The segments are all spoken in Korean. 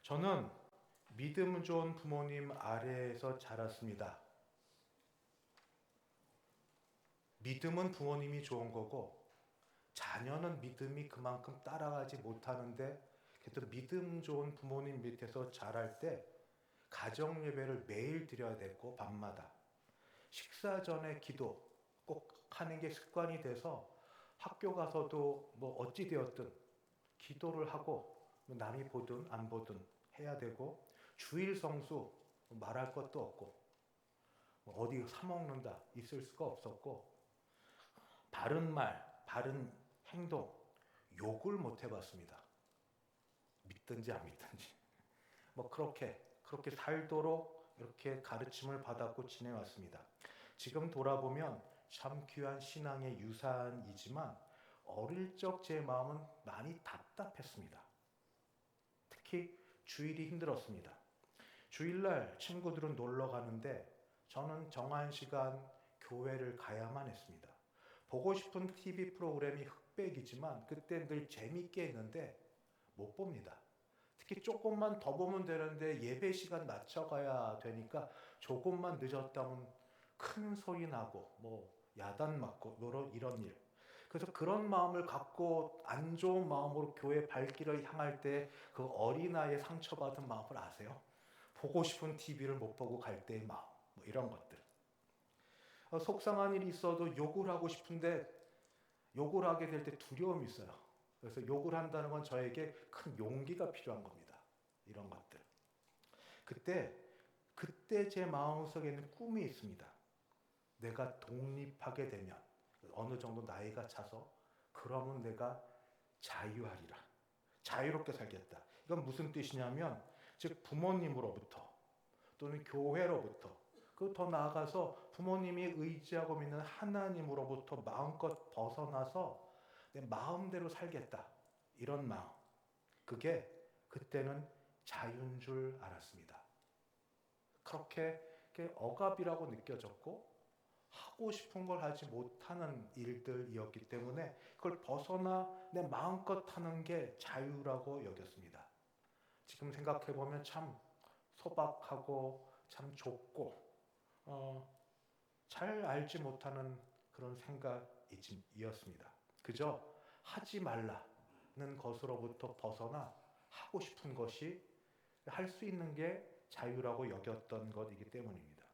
저는 믿음 좋은 부모님 아래에서 자랐습니다. 믿음은 부모님이 좋은 거고 자녀는 믿음이 그만큼 따라가지 못하는데, 그래도 믿음 좋은 부모님 밑에서 자랄 때 가정 예배를 매일 드려야 되고 밤마다 식사 전에 기도 꼭 하는 게 습관이 돼서 학교 가서도 뭐 어찌 되었든 기도를 하고 뭐 남이 보든 안 보든 해야 되고, 주일 성수 말할 것도 없고 뭐 어디 사 먹는다 있을 수가 없었고, 바른 말 바른 행동 욕을 못 해봤습니다. 믿든지 안 믿든지 뭐 그렇게 살도록 이렇게 가르침을 받았고 지내왔습니다. 지금 돌아보면 참 귀한 신앙의 유산이지만 어릴 적 제 마음은 많이 답답했습니다. 특히 주일이 힘들었습니다. 주일날 친구들은 놀러 가는데 저는 정한 시간 교회를 가야만 했습니다. 보고 싶은 TV 프로그램이 흑백이지만 그때 늘 재밌게 했는데 못 봅니다. 특히 조금만 더 보면 되는데 예배 시간 맞춰가야 되니까 조금만 늦었다면 큰 소리 나고 뭐 야단 맞고 이런 일. 그래서 그런 마음을 갖고 안 좋은 마음으로 교회 발길을 향할 때 그 어린아이의 상처받은 마음을 아세요? 보고 싶은 TV를 못 보고 갈 때의 마음, 뭐 이런 것들. 속상한 일이 있어도 욕을 하고 싶은데 욕을 하게 될 때 두려움이 있어요. 그래서 욕을 한다는 건 저에게 큰 용기가 필요한 겁니다. 이런 것들. 그때 제 마음속에는 꿈이 있습니다. 내가 독립하게 되면 어느 정도 나이가 차서 그러면 내가 자유하리라. 자유롭게 살겠다. 이건 무슨 뜻이냐면, 즉 부모님으로부터 또는 교회로부터, 그 더 나아가서 부모님이 의지하고 믿는 하나님으로부터 마음껏 벗어나서 내 마음대로 살겠다. 이런 마음. 그게 그때는 자유인 줄 알았습니다. 그렇게 억압이라고 느껴졌고 하고 싶은 걸 하지 못하는 일들이었기 때문에 그걸 벗어나 내 마음껏 하는 게 자유라고 여겼습니다. 지금 생각해보면 참 소박하고 참 좁고 잘 알지 못하는 그런 생각이었습니다. 그저 하지 말라는 것으로부터 벗어나 하고 싶은 것이 할 수 있는 게 자유라고 여겼던 것이기 때문입니다.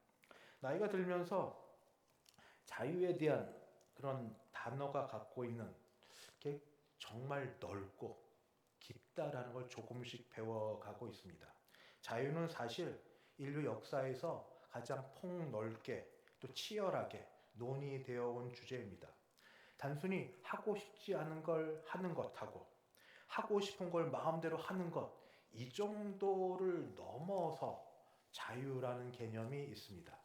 나이가 들면서 자유에 대한 그런 단어가 갖고 있는 게 정말 넓고 깊다라는 걸 조금씩 배워가고 있습니다. 자유는 사실 인류 역사에서 가장 폭넓게 또 치열하게 논의되어 온 주제입니다. 단순히 하고 싶지 않은 걸 하는 것하고 하고 싶은 걸 마음대로 하는 것, 이 정도를 넘어서 자유라는 개념이 있습니다.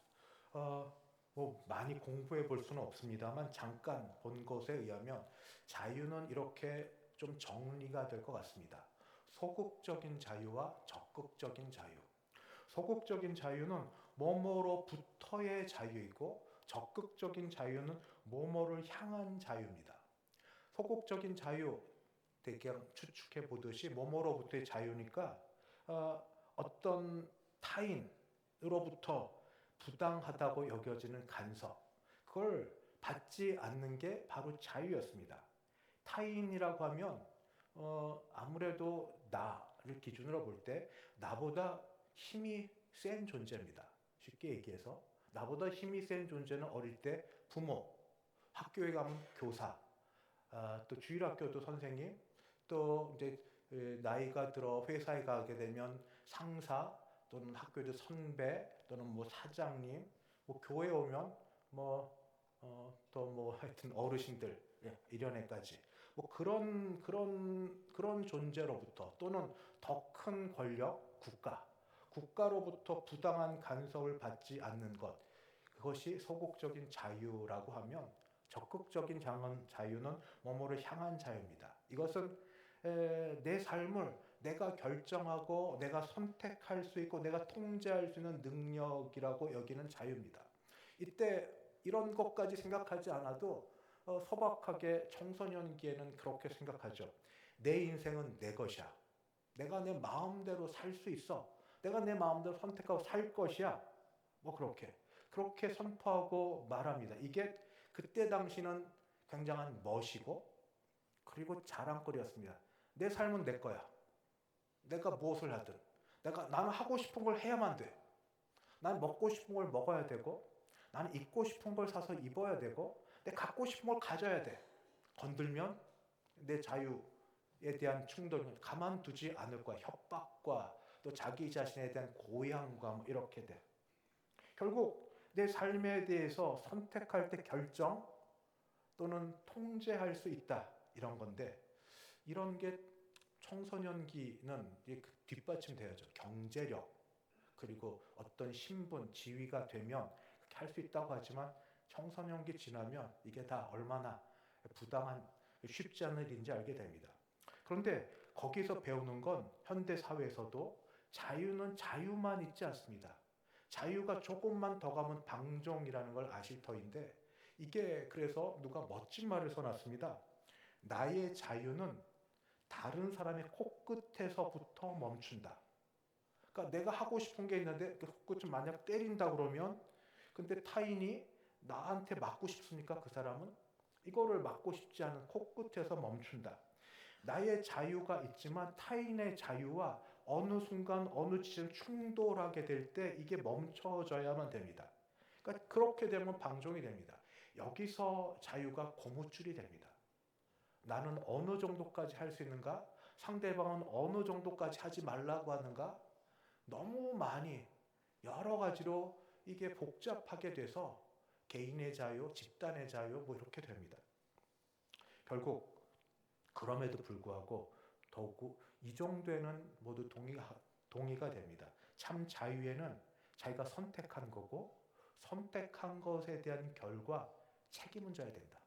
뭐 많이 공부해 볼 수는 없습니다만 잠깐 본 것에 의하면 자유는 이렇게 좀 정리가 될 것 같습니다. 소극적인 자유와 적극적인 자유. 소극적인 자유는 뭐뭐로부터의 자유이고 적극적인 자유는 뭐뭐를 향한 자유입니다. 소극적인 자유, 대강 추측해 보듯이 뭐뭐로부터의 자유니까 어떤 타인으로부터 부당하다고 여겨지는 간섭, 그걸 받지 않는 게 바로 자유였습니다. 타인이라고 하면 아무래도 나를 기준으로 볼 때 나보다 힘이 센 존재입니다. 쉽게 얘기해서 나보다 힘이 센 존재는 어릴 때 부모, 학교에 가면 교사, 또 주일학교도 선생님, 또 이제 나이가 들어 회사에 가게 되면 상사 또는 학교에도 선배 또는 뭐 사장님, 뭐 교회 오면 또 뭐 하여튼 어르신들, 이런 애까지 뭐 그런 존재로부터 또는 더 큰 권력, 국가로부터 부당한 간섭을 받지 않는 것, 그것이 소극적인 자유라고 하면, 적극적인 자유는 뭐뭐를 향한 자유입니다. 이것은 내 삶을 내가 결정하고 내가 선택할 수 있고 내가 통제할 수 있는 능력이라고 여기는 자유입니다. 이때 이런 것까지 생각하지 않아도 소박하게 청소년기에는 그렇게 생각하죠. 내 인생은 내 것이야. 내가 내 마음대로 살 수 있어. 내가 내 마음대로 선택하고 살 것이야. 뭐 그렇게 선포하고 말합니다. 이게 그때 당시는 굉장한 멋이고 그리고 자랑거리였습니다. 내 삶은 내 거야. 내가 무엇을 하든 나는 하고 싶은 걸 해야만 돼. 난 먹고 싶은 걸 먹어야 되고 나는 입고 싶은 걸 사서 입어야 되고 내가 갖고 싶은 걸 가져야 돼. 건들면 내 자유에 대한 충돌을 가만두지 않을 거야. 협박과 또 자기 자신에 대한 고향과 뭐 이렇게 돼. 결국 내 삶에 대해서 선택할 때 결정 또는 통제할 수 있다 이런 건데 이런 게 청소년기는 뒷받침되어야죠. 경제력 그리고 어떤 신분, 지위가 되면 그렇게 할 수 있다고 하지만 청소년기 지나면 이게 다 얼마나 부당한 쉽지 않은 일인지 알게 됩니다. 그런데 거기서 배우는 건 현대 사회에서도 자유는 자유만 있지 않습니다. 자유가 조금만 더 가면 방종이라는 걸 아실 터인데 이게 그래서 누가 멋진 말을 써놨습니다. 나의 자유는 다른 사람의 코끝에서부터 멈춘다. 그러니까 내가 하고 싶은 게 있는데 그 코끝을 만약 때린다 그러면 근데 타인이 나한테 맞고 싶습니까? 그 사람은 이거를 맞고 싶지 않은 코끝에서 멈춘다. 나의 자유가 있지만 타인의 자유와 어느 순간 어느 지점 충돌하게 될 때 이게 멈춰져야만 됩니다. 그러니까 그렇게 되면 방종이 됩니다. 여기서 자유가 고무줄이 됩니다. 나는 어느 정도까지 할 수 있는가? 상대방은 어느 정도까지 하지 말라고 하는가? 너무 많이 여러 가지로 이게 복잡하게 돼서 개인의 자유, 집단의 자유 뭐 이렇게 됩니다. 결국 그럼에도 불구하고 더욱 이 정도에는 모두 동의가 됩니다. 참 자유에는 자기가 선택한 거고 선택한 것에 대한 결과 책임은 져야 된다.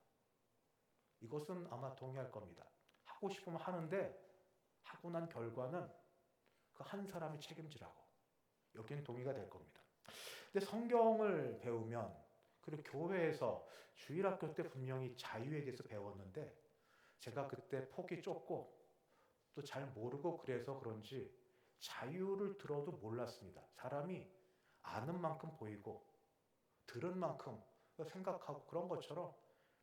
이것은 아마 동의할 겁니다. 하고 싶으면 하는데 하고 난 결과는 그 한 사람이 책임지라고. 여기는 동의가 될 겁니다. 근데 성경을 배우면 그리고 교회에서 주일학교 때 분명히 자유에 대해서 배웠는데 제가 그때 폭이 좁고 또 잘 모르고 그래서 그런지 자유를 들어도 몰랐습니다. 사람이 아는 만큼 보이고 들은 만큼 생각하고 그런 것처럼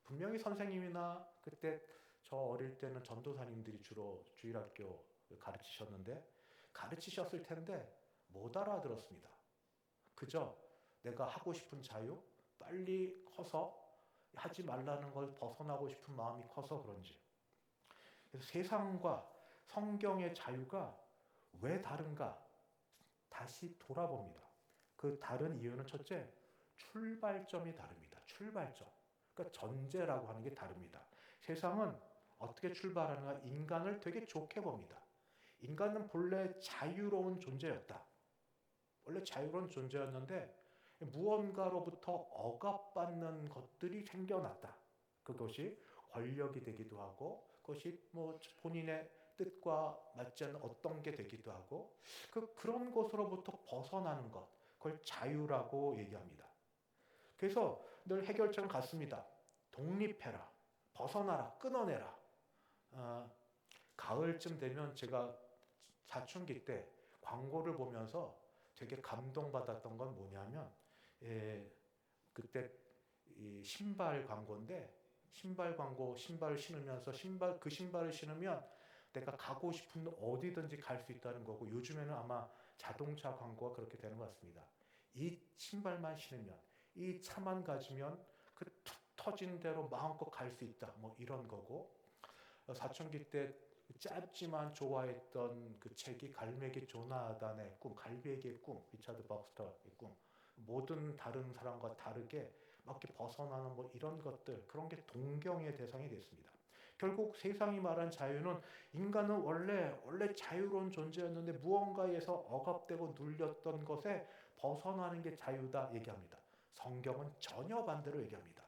분명히 선생님이나 그때 저 어릴 때는 전도사님들이 주로 주일학교 가르치셨는데 가르치셨을 텐데 못 알아들었습니다. 그저 내가 하고 싶은 자유, 빨리 커서 하지 말라는 걸 벗어나고 싶은 마음이 커서 그런지. 그래서 세상과 성경의 자유가 왜 다른가 다시 돌아봅니다. 그 다른 이유는 첫째, 출발점이 다릅니다. 출발점. 그러니까 전제라고 하는 게 다릅니다. 세상은 어떻게 출발하는가? 인간을 되게 좋게 봅니다. 인간은 본래 자유로운 존재였다. 원래 자유로운 존재였는데 무언가로부터 억압받는 것들이 생겨났다. 그것이 권력이 되기도 하고 그것이 뭐 본인의 뜻과 맞지 않는 어떤 게 되기도 하고 그런 것으로부터 벗어나는 것 그걸 자유라고 얘기합니다. 그래서 늘 해결책은 같습니다. 독립해라. 벗어나라. 끊어내라. 가을쯤 되면 제가 사춘기 때 광고를 보면서 되게 감동받았던 건 뭐냐면 그때 이 신발 광고인데 신발 광고 신발을 신으면서 그 신발을 신으면 내가 가고 싶은 어디든지 갈 수 있다는 거고 요즘에는 아마 자동차 광고가 그렇게 되는 것 같습니다. 이 신발만 신으면 이 차만 가지면 그 툭 터진 대로 마음껏 갈 수 있다. 뭐 이런 거고 사춘기 때 짧지만 좋아했던 그 책이 갈매기 조나단의 꿈, 갈매기의 꿈, 리차드 박스터의 꿈. 모든 다른 사람과 다르게 막 이렇게 벗어나는 뭐 이런 것들 그런 게 동경의 대상이 됐습니다. 결국 세상이 말한 자유는 인간은 원래 자유로운 존재였는데 무언가에서 억압되고 눌렸던 것에 벗어나는 게 자유다 얘기합니다. 성경은 전혀 반대로 얘기합니다.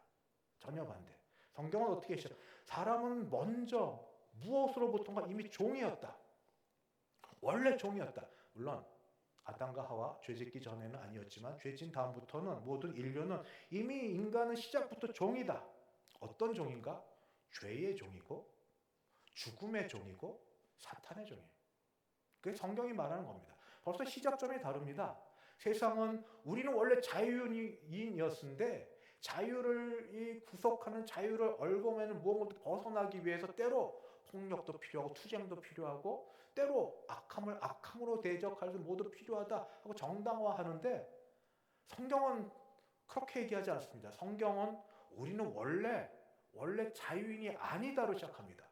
전혀 반대. 성경은 어떻게 시작? 사람은 먼저 무엇으로부터가 이미 종이었다. 원래 종이었다. 물론 아담과 하와 죄짓기 전에는 아니었지만 죄진 다음부터는 모든 인류는 이미 인간은 시작부터 종이다. 어떤 종인가? 죄의 종이고 죽음의 종이고 사탄의 종이에요. 그게 성경이 말하는 겁니다. 벌써 시작점이 다릅니다. 세상은 우리는 원래 자유인이었는데 자유를 이 구속하는 자유를 얽어매는 무언가도 벗어나기 위해서 때로 폭력도 필요하고 투쟁도 필요하고 때로 악함을 악함으로 대적할 수 모두 필요하다 하고 정당화하는데 성경은 그렇게 얘기하지 않습니다. 성경은 우리는 원래 자유인이 아니다로 시작합니다.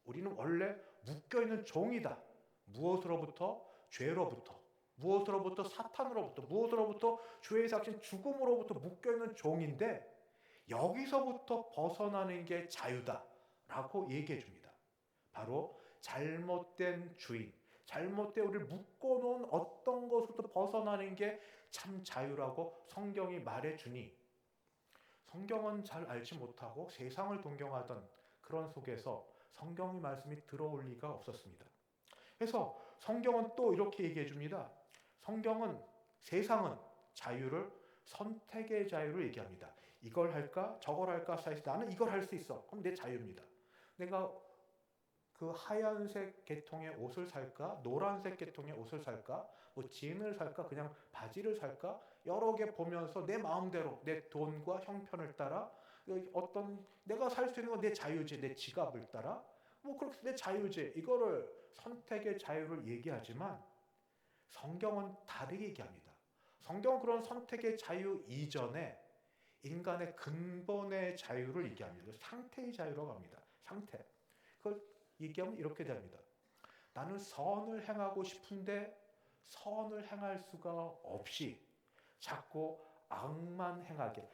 우리는 원래 묶여있는 종이다. 무엇으로부터? 죄로부터. 무엇으로부터? 사탄으로부터. 무엇으로부터? 죄의 삭신 죽음으로부터 묶여있는 종인데 여기서부터 벗어나는 게 자유다라고 얘기해 줍니다. 바로 잘못된 주인, 잘못된 우리를 묶어놓은 어떤 것으로부터 벗어나는 게 참 자유라고 성경이 말해주니 성경은 잘 알지 못하고 세상을 동경하던 그런 속에서 성경의 말씀이 들어올 리가 없었습니다. 그래서 성경은 또 이렇게 얘기해 줍니다. 세상은 자유를 선택의 자유를 얘기합니다. 이걸 할까 저걸 할까 사이에서 나는 이걸 할 수 있어. 그럼 내 자유입니다. 내가 그 하얀색 계통의 옷을 살까? 노란색 계통의 옷을 살까? 뭐 진을 살까? 그냥 바지를 살까? 여러 개 보면서 내 마음대로 내 돈과 형편을 따라 어떤 내가 살 수 있는 건 내 자유지. 내 지갑을 따라 뭐 그렇게 내 자유지. 이거를 선택의 자유를 얘기하지만 성경은 다르게 얘기합니다. 성경은 그런 선택의 자유 이전에 인간의 근본의 자유를 얘기합니다. 상태의 자유라고 합니다. 상태. 그걸 얘기하면 이렇게 됩니다. 나는 선을 행하고 싶은데 선을 행할 수가 없이 자꾸 악만 행하게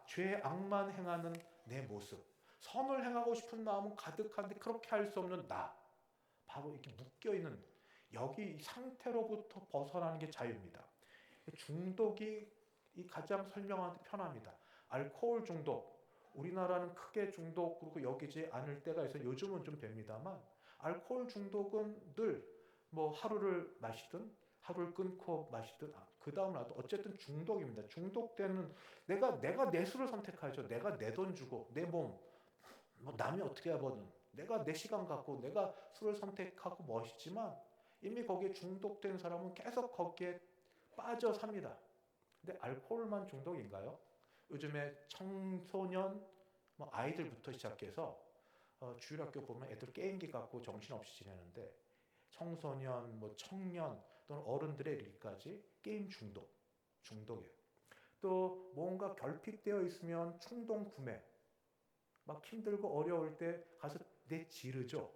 죄의 악만 행하는 내 모습, 선을 행하고 싶은 마음은 가득한데 그렇게 할 수 없는 나, 바로 이렇게 묶여있는 여기 상태로부터 벗어나는 게 자유입니다. 중독이 가장 설명하기 편합니다. 알코올 중독, 우리나라는 크게 중독으로 여기지 않을 때가 있어요. 요즘은 좀 됩니다만 알코올 중독은 늘 뭐 하루를 마시든 하루를 끊고 마시든 그 다음 나도 어쨌든 중독입니다. 중독 때는 내가 내 수를 선택하죠. 내가 내 돈 주고 내 몸, 뭐 남이 어떻게 하거든 내가 내 시간 갖고 내가 수를 선택하고 멋있지만 이미 거기에 중독된 사람은 계속 거기에 빠져 삽니다. 근데 알코올만 중독인가요? 요즘에 청소년 뭐 아이들부터 시작해서 주일학교 보면 애들 게임기 갖고 정신없이 지내는데 청소년, 뭐 청년 또는 어른들의 이르기까지 게임 중독이에요. 또 뭔가 결핍되어 있으면 충동 구매, 막 힘들고 어려울 때 가서 내 지르죠.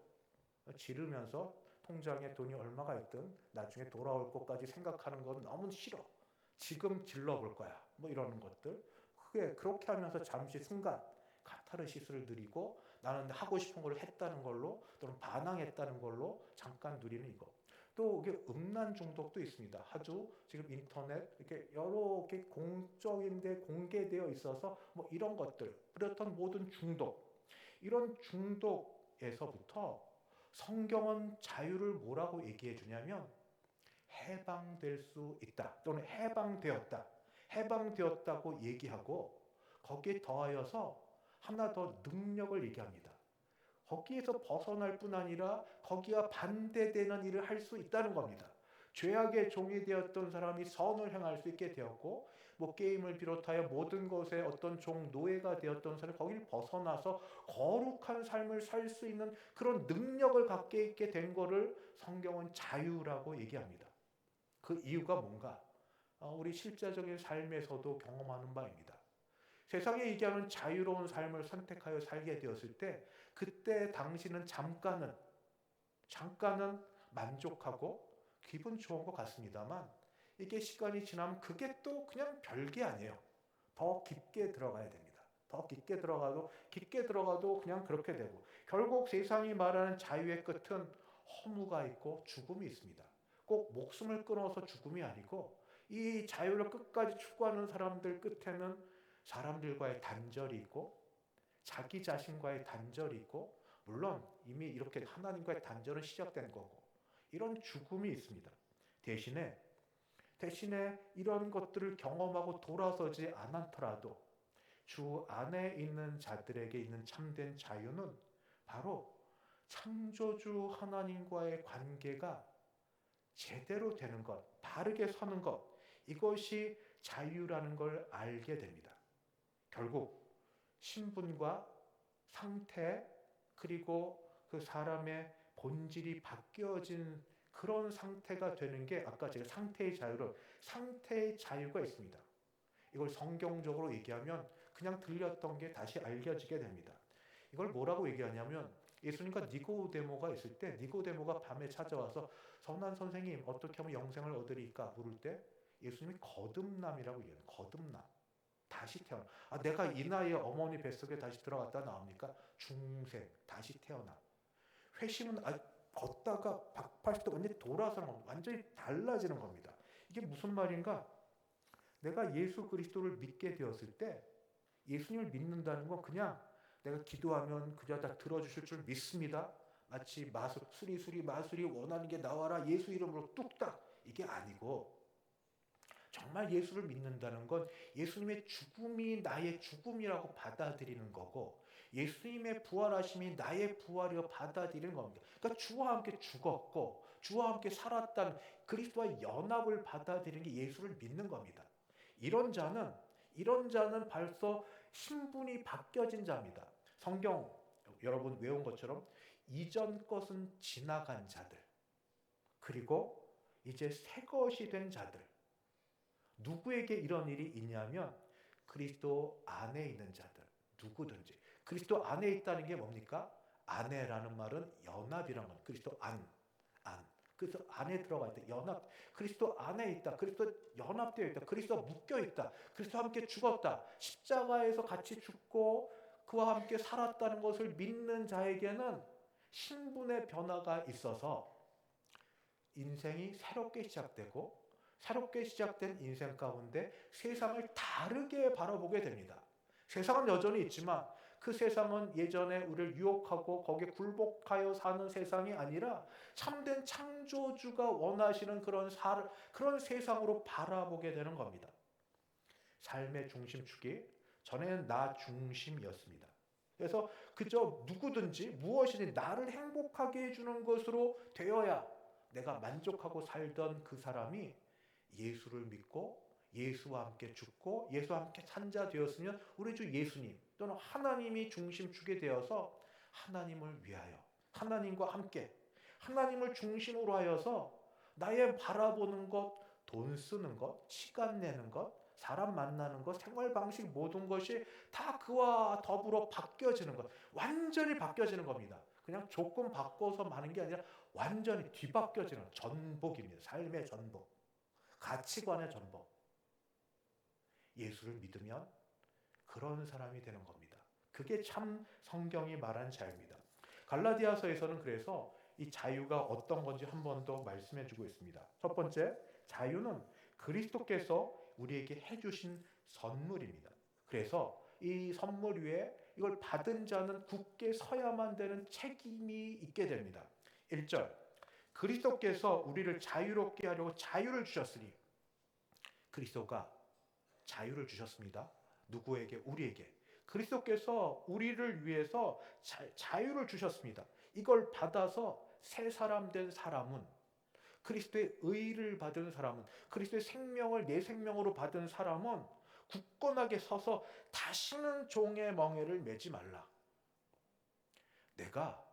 지르면서 통장에 돈이 얼마가 있든 나중에 돌아올 것까지 생각하는 건 너무 싫어. 지금 질러볼 거야. 뭐 이러는 것들. 그렇게 하면서 잠시 순간 카타르시스를 누리고 나는 하고 싶은 걸 했다는 걸로 또는 반항했다는 걸로 잠깐 누리는 이거. 또 이게 음란 중독도 있습니다. 아주 지금 인터넷 이렇게 여러 개 공적인데 공개되어 있어서 뭐 이런 것들, 그렇던 모든 중독, 이런 중독에서부터 성경은 자유를 뭐라고 얘기해 주냐면 해방될 수 있다 또는 해방되었다고 얘기하고 거기에 더하여서 하나 더 능력을 얘기합니다. 거기에서 벗어날 뿐 아니라 거기와 반대되는 일을 할 수 있다는 겁니다. 죄악의 종이 되었던 사람이 선을 행할 수 있게 되었고 뭐 게임을 비롯하여 모든 것에 어떤 종 노예가 되었던 사람이 거기를 벗어나서 거룩한 삶을 살 수 있는 그런 능력을 갖게 있게 된 거를 성경은 자유라고 얘기합니다. 그 이유가 뭔가? 우리 실제적인 삶에서도 경험하는 바입니다. 세상에 얘기하는 자유로운 삶을 선택하여 살게 되었을 때 그때 당신은 잠깐은 만족하고 기분 좋은 것 같습니다만 이게 시간이 지나면 그게 또 그냥 별게 아니에요. 더 깊게 들어가야 됩니다. 더 깊게 들어가도 그냥 그렇게 되고 결국 세상이 말하는 자유의 끝은 허무가 있고 죽음이 있습니다. 꼭 목숨을 끊어서 죽음이 아니고 이 자유를 끝까지 추구하는 사람들 끝에는 사람들과의 단절이 있고 자기 자신과의 단절이 있고 물론 이미 이렇게 하나님과의 단절은 시작된 거고 이런 죽음이 있습니다. 대신에 이런 것들을 경험하고 돌아서지 않았더라도 주 안에 있는 자들에게 있는 참된 자유는 바로 창조주 하나님과의 관계가 제대로 되는 것, 바르게 서는 것, 이것이 자유라는 걸 알게 됩니다. 결국 신분과 상태, 그리고 그 사람의 본질이 바뀌어진 그런 상태가 되는 게, 아까 제가 상태의 자유가 있습니다. 이걸 성경적으로 얘기하면 그냥 들렸던 게 다시 알려지게 됩니다. 이걸 뭐라고 얘기하냐면, 예수님과 니고데모가 있을 때 니고데모가 밤에 찾아와서 선한 선생님 어떻게 하면 영생을 얻으리까 물을 때 예수님이 거듭남이라고 얘기해요. 거듭남. 다시 태어나. 내가 이 나이에 어머니 뱃속에 다시 들어갔다 나옵니까? 중생. 다시 태어나. 회심은 걷다가 180도 완전히 돌아서는 겁니다. 완전히 달라지는 겁니다. 이게 무슨 말인가? 내가 예수 그리스도를 믿게 되었을 때, 예수님을 믿는다는 건 그냥 내가 기도하면 그저 다 들어주실 줄 믿습니다. 마치 마술이 원하는 게 나와라 예수 이름으로 뚝딱, 이게 아니고, 정말 예수를 믿는다는 건 예수님의 죽음이 나의 죽음이라고 받아들이는 거고, 예수님의 부활하심이 나의 부활이라고 받아들이는 겁니다. 그러니까 주와 함께 죽었고 주와 함께 살았다는 그리스도와 연합을 받아들이는 게 예수를 믿는 겁니다. 이런 자는 벌써 신분이 바뀌어진 자입니다. 성경 여러분 외운 것처럼 이전 것은 지나간 자들, 그리고 이제 새 것이 된 자들. 누구에게 이런 일이 있냐면 그리스도 안에 있는 자들, 누구든지. 그리스도 안에 있다는 게 뭡니까? 안에라는 말은 연합이라는 겁니다. 그리스도 안. 그래서 안에 들어가 있다. 연합. 그리스도 안에 있다. 그리스도 연합되어 있다. 그리스도 묶여 있다. 그리스도와 함께 죽었다. 십자가에서 같이 죽고 그와 함께 살았다는 것을 믿는 자에게는 신분의 변화가 있어서 인생이 새롭게 시작되고, 새롭게 시작된 인생 가운데 세상을 다르게 바라보게 됩니다. 세상은 여전히 있지만 그 세상은 예전에 우리를 유혹하고 거기에 굴복하여 사는 세상이 아니라 참된 창조주가 원하시는 그런 세상으로 바라보게 되는 겁니다. 삶의 중심축이 전에는 나 중심이었습니다. 그래서 그저 누구든지 무엇이든 나를 행복하게 해주는 것으로 되어야 내가 만족하고 살던 그 사람이 예수를 믿고 예수와 함께 죽고 예수와 함께 산 자 되었으면 우리 주 예수님 또는 하나님이 중심축이 되어서 하나님을 위하여, 하나님과 함께, 하나님을 중심으로 하여서 나의 바라보는 것, 돈 쓰는 것, 시간 내는 것, 사람 만나는 것, 생활 방식 모든 것이 다 그와 더불어 바뀌어지는 것, 완전히 바뀌어지는 겁니다. 그냥 조금 바꿔서 마는 게 아니라 완전히 뒤바뀌어지는 전복입니다. 삶의 전복, 가치관의 전복. 예수를 믿으면 그런 사람이 되는 겁니다. 그게 참 성경이 말한 자유입니다. 갈라디아서에서는 그래서 이 자유가 어떤 건지 한 번 더 말씀해 주고 있습니다. 첫 번째, 자유는 그리스도께서 우리에게 해주신 선물입니다. 그래서 이 선물 위에 이걸 받은 자는 굳게 서야만 되는 책임이 있게 됩니다. 1절, 그리스도께서 우리를 자유롭게 하려고 자유를 주셨으니. 그리스도가 자유를 주셨습니다. 누구에게? 우리에게. 그리스도께서 우리를 위해서 자유를 주셨습니다. 이걸 받아서 새 사람 된 사람은, 그리스도의 의를 받은 사람은, 그리스도의 생명을 내 생명으로 받은 사람은 굳건하게 서서 다시는 종의 멍에를 매지 말라. 내가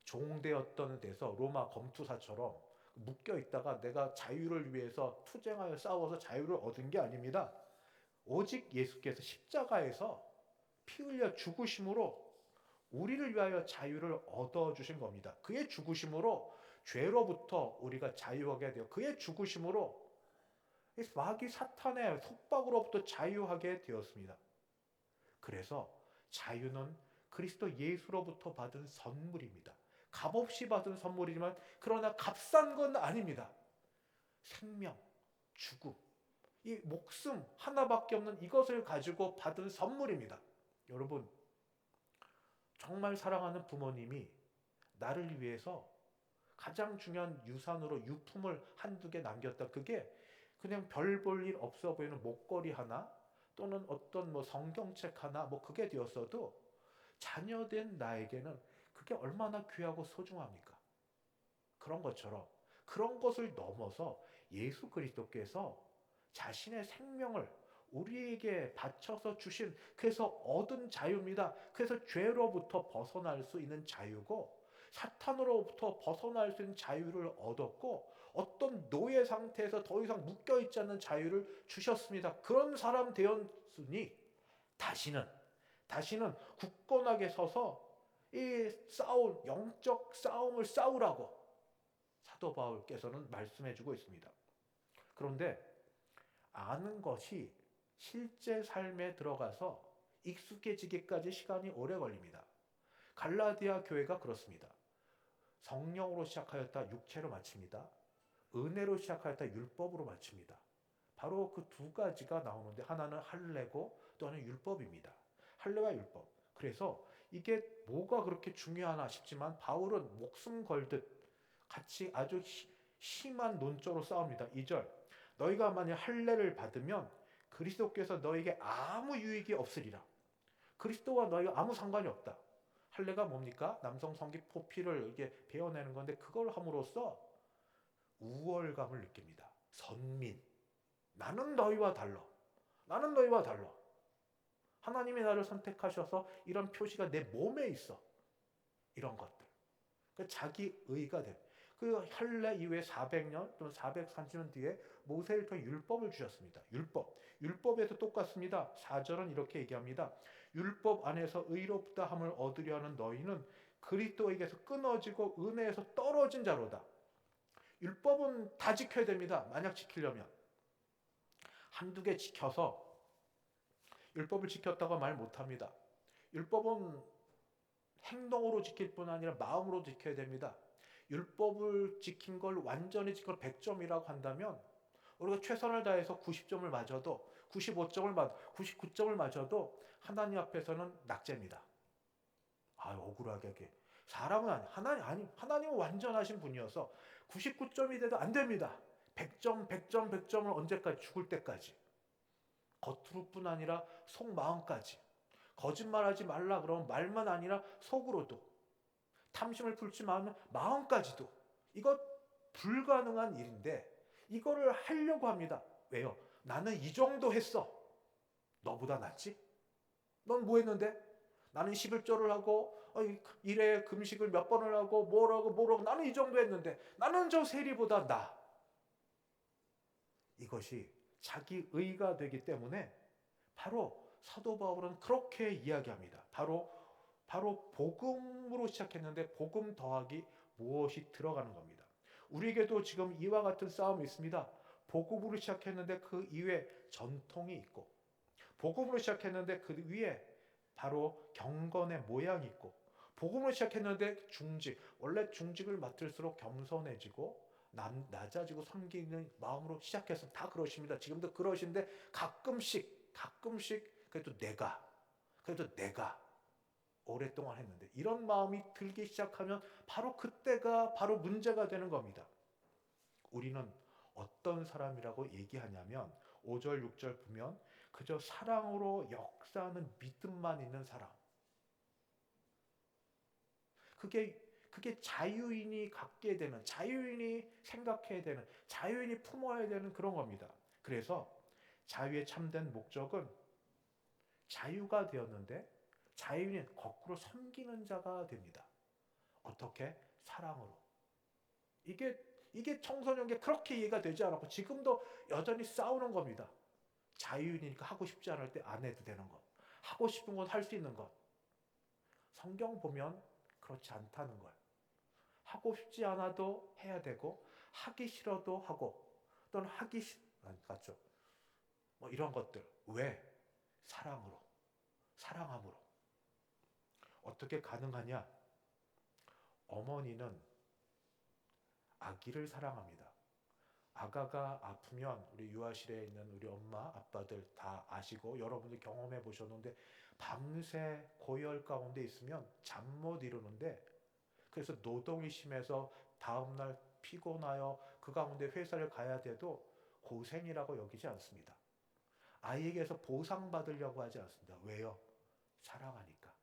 종되었던 데서 로마 검투사처럼 묶여 있다가 내가 자유를 위해서 투쟁하여 싸워서 자유를 얻은 게 아닙니다. 오직 예수께서 십자가에서 피 흘려 죽으심으로 우리를 위하여 자유를 얻어주신 겁니다. 그의 죽으심으로 죄로부터 우리가 자유하게 되어 그의 죽으심으로 마귀 사탄의 속박으로부터 자유하게 되었습니다. 그래서 자유는 그리스도 예수로부터 받은 선물입니다. 값없이 받은 선물이지만 그러나 값싼 건 아닙니다. 생명, 죽음, 이 목숨 하나밖에 없는 이것을 가지고 받은 선물입니다. 여러분, 정말 사랑하는 부모님이 나를 위해서 가장 중요한 유산으로 유품을 한두 개 남겼다. 그게 그냥 별 볼 일 없어 보이는 목걸이 하나 또는 어떤 성경책 하나 그게 되었어도 자녀된 나에게는 그게 얼마나 귀하고 소중합니까? 그런 것처럼 그런 것을 넘어서 예수 그리스도께서 자신의 생명을 우리에게 바쳐서 주신, 그래서 얻은 자유입니다. 그래서 죄로부터 벗어날 수 있는 자유고, 사탄으로부터 벗어날 수 있는 자유를 얻었고, 어떤 노예 상태에서 더 이상 묶여있지 않는 자유를 주셨습니다. 그런 사람 되었으니 다시는 굳건하게 서서 이 영적 싸움을 싸우라고 사도 바울께서는 말씀해주고 있습니다. 그런데 아는 것이 실제 삶에 들어가서 익숙해지기까지 시간이 오래 걸립니다. 갈라디아 교회가 그렇습니다. 성령으로 시작하였다 육체로 마칩니다. 은혜로 시작하였다 율법으로 마칩니다. 바로 그 두 가지가 나오는데, 하나는 할례고 또 하나는 율법입니다. 할례와 율법. 그래서 이게 뭐가 그렇게 중요하나 싶지만 바울은 목숨 걸듯 같이 아주 심한 논조로 싸웁니다. 2절, 너희가 만약 할례를 받으면 그리스도께서 너에게 아무 유익이 없으리라. 그리스도와 너희가 아무 상관이 없다. 할례가 뭡니까? 남성 성기 피를 이게 베어내는 건데, 그걸 함으로써 우월감을 느낍니다. 선민. 나는 너희와 달라. 나는 너희와 달라. 하나님이 나를 선택하셔서 이런 표시가 내 몸에 있어. 이런 것들. 자기 의가 돼. 그 할례 이후에 400년 또는 430년 뒤에 모세를 통해 율법을 주셨습니다. 율법에도 똑같습니다. 4절은 이렇게 얘기합니다. 율법 안에서 의롭다함을 얻으려 하는 너희는 그리스도에게서 끊어지고 은혜에서 떨어진 자로다. 율법은 다 지켜야 됩니다. 만약 지키려면. 한두 개 지켜서 율법을 지켰다고 말 못합니다. 율법은 행동으로 지킬 뿐 아니라 마음으로 지켜야 됩니다. 율법을 지킨 걸 완전히 지킨 걸 100점이라고 한다면 우리가 최선을 다해서 90점을 맞아도 95점을 맞아도 99점을 맞아도 하나님 앞에서는 낙제입니다. 억울하게. 사람은 하나님은 완전하신 분이어서 99점이 돼도 안 됩니다. 100점을 언제까지? 죽을 때까지. 겉으로뿐 아니라 속마음까지. 거짓말하지 말라 그러면 말만 아니라 속으로도. 탐심을 품지 말면 마음까지도. 이거 불가능한 일인데 이거를 하려고 합니다. 왜요? 나는 이 정도 했어. 너보다 낫지? 넌 뭐 했는데? 나는 11조를 하고 일에 금식을 몇 번을 하고 뭐라고 나는 이 정도 했는데 나는 저 세리보다 나. 이것이 자기 의가 되기 때문에 바로 사도 바울은 그렇게 이야기합니다. 바로 복음으로 시작했는데 복음 더하기 무엇이 들어가는 겁니다. 우리에게도 지금 이와 같은 싸움이 있습니다. 복음으로 시작했는데 그 이외에 전통이 있고, 복음으로 시작했는데 그 위에 바로 경건의 모양이 있고, 복음으로 시작했는데 중직, 원래 중직을 맡을수록 겸손해지고 낮아지고 섬기는 마음으로 시작해서 다 그러십니다. 지금도 그러신데 가끔씩 그래도 내가 오랫동안 했는데 이런 마음이 들기 시작하면 바로 그때가 바로 문제가 되는 겁니다. 우리는 어떤 사람이라고 얘기하냐면 5절 6절 보면 그저 사랑으로 역사하는 믿음만 있는 사람. 그게 자유인이 갖게 되는, 자유인이 생각해야 되는, 자유인이 품어야 되는 그런 겁니다. 그래서 자유의 참된 목적은 자유가 되었는데 자유인은 거꾸로 섬기는 자가 됩니다. 어떻게? 사랑으로. 이게 청소년기에 그렇게 이해가 되지 않았고 지금도 여전히 싸우는 겁니다. 자유인이니까 하고 싶지 않을 때 안 해도 되는 것. 하고 싶은 건 할 수 있는 것. 성경 보면 그렇지 않다는 걸. 하고 싶지 않아도 해야 되고 하기 싫어도 하고 또는 같죠. 이런 것들. 왜? 사랑함으로. 어떻게 가능하냐? 어머니는 아기를 사랑합니다. 아가가 아프면 우리 유아실에 있는 우리 엄마, 아빠들 다 아시고 여러분들 경험해 보셨는데 밤새 고열 가운데 있으면 잠 못 이루는데 그래서 노동이 심해서 다음날 피곤하여 그 가운데 회사를 가야 돼도 고생이라고 여기지 않습니다. 아이에게서 보상받으려고 하지 않습니다. 왜요? 사랑하니까.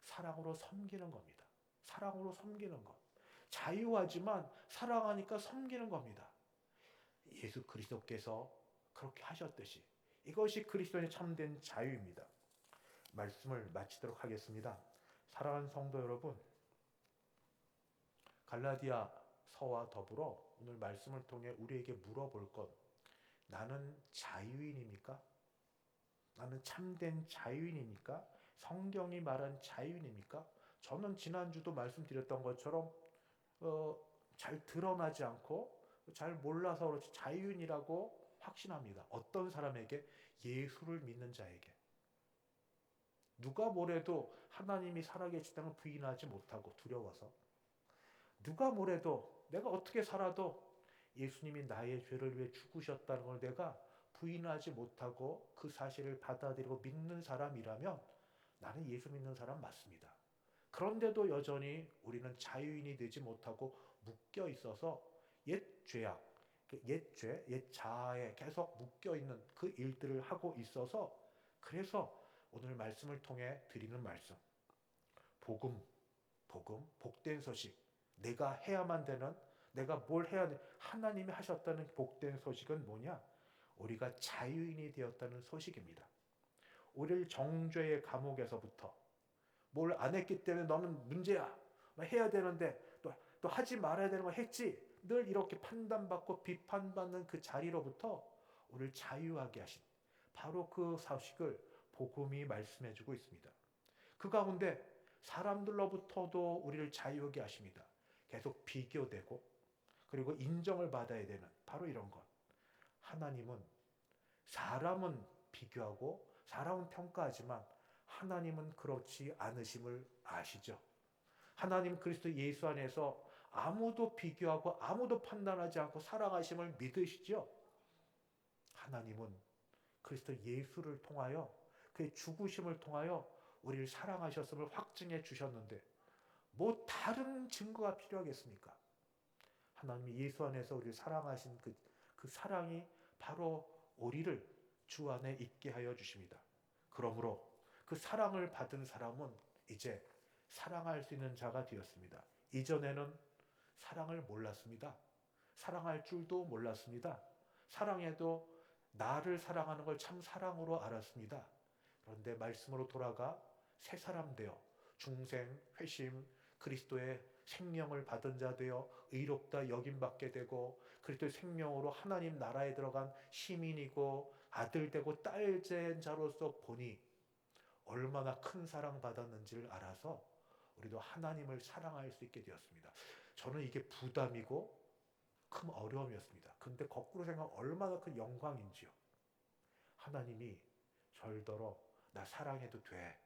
사랑으로 섬기는 겁니다. 사랑으로 섬기는 것. 자유하지만 사랑하니까 섬기는 겁니다. 예수 그리스도께서 그렇게 하셨듯이 이것이 그리스도의 참된 자유입니다. 말씀을 마치도록 하겠습니다. 사랑하는 성도 여러분, 갈라디아서와 더불어 오늘 말씀을 통해 우리에게 물어볼 것, 나는 자유인입니까? 나는 참된 자유인입니까? 성경이 말한 자유인입니까? 저는 지난주도 말씀드렸던 것처럼 잘 드러나지 않고 잘 몰라서 그렇지 자유인이라고 확신합니다. 어떤 사람에게? 예수를 믿는 자에게. 누가 뭐래도 하나님이 살아계시다는 걸 부인하지 못하고 두려워서, 누가 뭐래도 내가 어떻게 살아도 예수님이 나의 죄를 위해 죽으셨다는 걸 내가 부인하지 못하고 그 사실을 받아들이고 믿는 사람이라면 나는 예수 믿는 사람 맞습니다. 그런데도 여전히 우리는 자유인이 되지 못하고 묶여 있어서 옛 죄악, 옛 죄, 옛 자아에 계속 묶여 있는 그 일들을 하고 있어서, 그래서 오늘 말씀을 통해 드리는 말씀, 복음, 복된 소식, 내가 해야만 되는, 내가 뭘 해야 돼? 하나님이 하셨다는 복된 소식은 뭐냐? 우리가 자유인이 되었다는 소식입니다. 우리를 정죄의 감옥에서부터, 뭘 안 했기 때문에 너는 문제야, 해야 되는데 또 하지 말아야 되는 거 했지, 늘 이렇게 판단받고 비판받는 그 자리로부터 우리를 자유하게 하신 바로 그 소식을 복음이 말씀해주고 있습니다. 그 가운데 사람들로부터도 우리를 자유하게 하십니다. 계속 비교되고 그리고 인정을 받아야 되는 바로 이런 것. 하나님은, 사람은 비교하고 사람은 평가하지만 하나님은 그렇지 않으심을 아시죠. 하나님 그리스도 예수 안에서 아무도 비교하고 아무도 판단하지 않고 살아가심을 믿으시죠. 하나님은 그리스도 예수를 통하여 그의 죽으심을 통하여 우리를 사랑하셨음을 확증해 주셨는데 뭐 다른 증거가 필요하겠습니까? 하나님이 예수 안에서 우리를 사랑하신 그 사랑이 바로 우리를 주 안에 있게 하여 주십니다. 그러므로 그 사랑을 받은 사람은 이제 사랑할 수 있는 자가 되었습니다. 이전에는 사랑을 몰랐습니다. 사랑할 줄도 몰랐습니다. 사랑해도 나를 사랑하는 걸 참 사랑으로 알았습니다. 그런데 말씀으로 돌아가 새 사람 되어 중생, 회심, 그리스도의 생명을 받은 자 되어 의롭다 여김받게 되고 그리스도의 생명으로 하나님 나라에 들어간 시민이고 아들 되고 딸 된 자로서 보니 얼마나 큰 사랑 받았는지를 알아서 우리도 하나님을 사랑할 수 있게 되었습니다. 저는 이게 부담이고 큰 어려움이었습니다. 근데 거꾸로 생각하면 얼마나 큰 영광인지요. 하나님이 절더러 나 사랑해도 돼.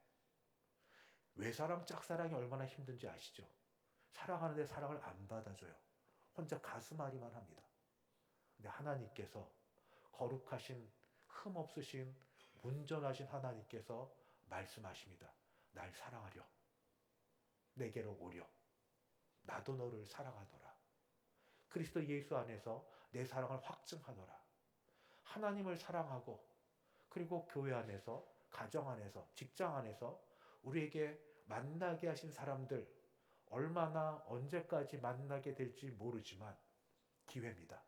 외사랑 짝사랑이 얼마나 힘든지 아시죠? 사랑하는데 사랑을 안 받아줘요. 혼자 가슴앓이만 합니다. 근데 하나님께서 거룩하신, 흠없으신, 온전하신 하나님께서 말씀하십니다. 날 사랑하려. 내게로 오려. 나도 너를 사랑하노라. 그리스도 예수 안에서 내 사랑을 확증하노라. 하나님을 사랑하고 그리고 교회 안에서, 가정 안에서, 직장 안에서 우리에게 만나게 하신 사람들 얼마나 언제까지 만나게 될지 모르지만 기회입니다.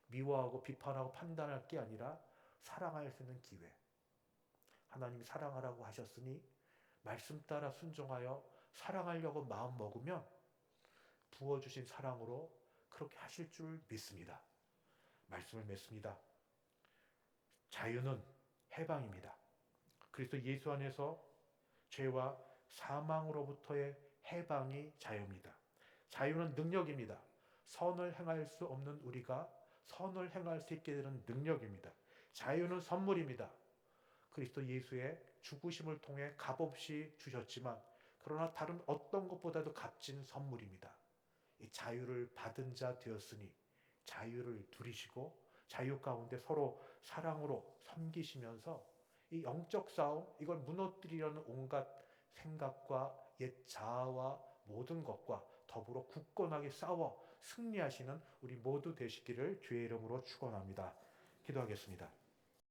미워하고 비판하고 판단할 게 아니라 사랑할 수 있는 기회. 하나님이 사랑하라고 하셨으니 말씀 따라 순종하여 사랑하려고 마음 먹으면 부어주신 사랑으로 그렇게 하실 줄 믿습니다. 말씀을 맺습니다. 자유는 해방입니다. 그리스도 예수 안에서 죄와 사망으로부터의 해방이 자유입니다. 자유는 능력입니다. 선을 행할 수 없는 우리가 선을 행할 수 있게 되는 능력입니다. 자유는 선물입니다. 그리스도 예수의 죽으심을 통해 값없이 주셨지만 그러나 다른 어떤 것보다도 값진 선물입니다. 이 자유를 받은 자 되었으니 자유를 누리시고 자유 가운데 서로 사랑으로 섬기시면서 이 영적 싸움, 이걸 무너뜨리려는 온갖 생각과 옛 자아와 모든 것과 더불어 굳건하게 싸워 승리하시는 우리 모두 되시기를 주의 이름으로 축원합니다. 기도하겠습니다.